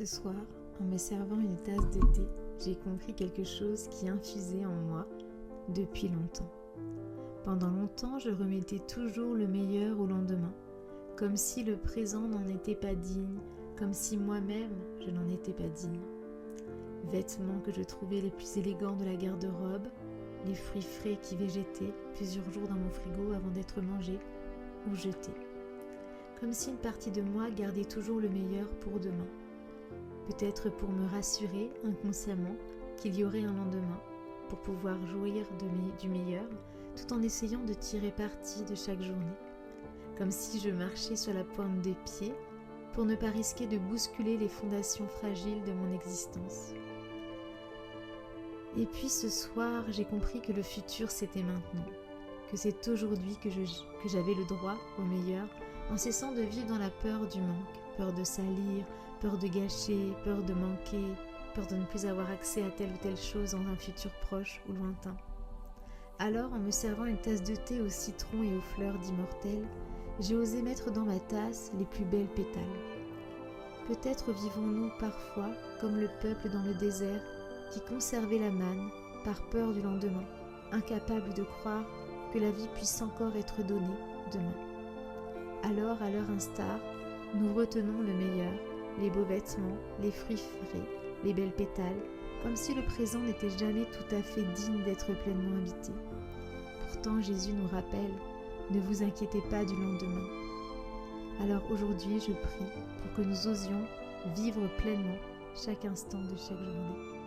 Ce soir, en me servant une tasse de thé, j'ai compris quelque chose qui infusait en moi depuis longtemps. Pendant longtemps, je remettais toujours le meilleur au lendemain, comme si le présent n'en était pas digne, comme si moi-même je n'en étais pas digne. Vêtements que je trouvais les plus élégants de la garde-robe, les fruits frais qui végétaient plusieurs jours dans mon frigo avant d'être mangés ou jetés. Comme si une partie de moi gardait toujours le meilleur pour demain. Peut-être pour me rassurer inconsciemment qu'il y aurait un lendemain, pour pouvoir jouir du meilleur, tout en essayant de tirer parti de chaque journée. Comme si je marchais sur la pointe des pieds, pour ne pas risquer de bousculer les fondations fragiles de mon existence. Et puis ce soir, j'ai compris que le futur c'était maintenant, que c'est aujourd'hui que j'avais le droit au meilleur, en cessant de vivre dans la peur du manque, peur de salir, peur de gâcher, peur de manquer, peur de ne plus avoir accès à telle ou telle chose dans un futur proche ou lointain. Alors, en me servant une tasse de thé au citron et aux fleurs d'immortel, j'ai osé mettre dans ma tasse les plus belles pétales. Peut-être vivons-nous parfois comme le peuple dans le désert qui conservait la manne par peur du lendemain, incapable de croire que la vie puisse encore être donnée demain. Alors, à leur instar, nous retenons le meilleur, les beaux vêtements, les fruits frais, les belles pétales, comme si le présent n'était jamais tout à fait digne d'être pleinement habité. Pourtant, Jésus nous rappelle, ne vous inquiétez pas du lendemain. Alors aujourd'hui, je prie pour que nous osions vivre pleinement chaque instant de chaque journée.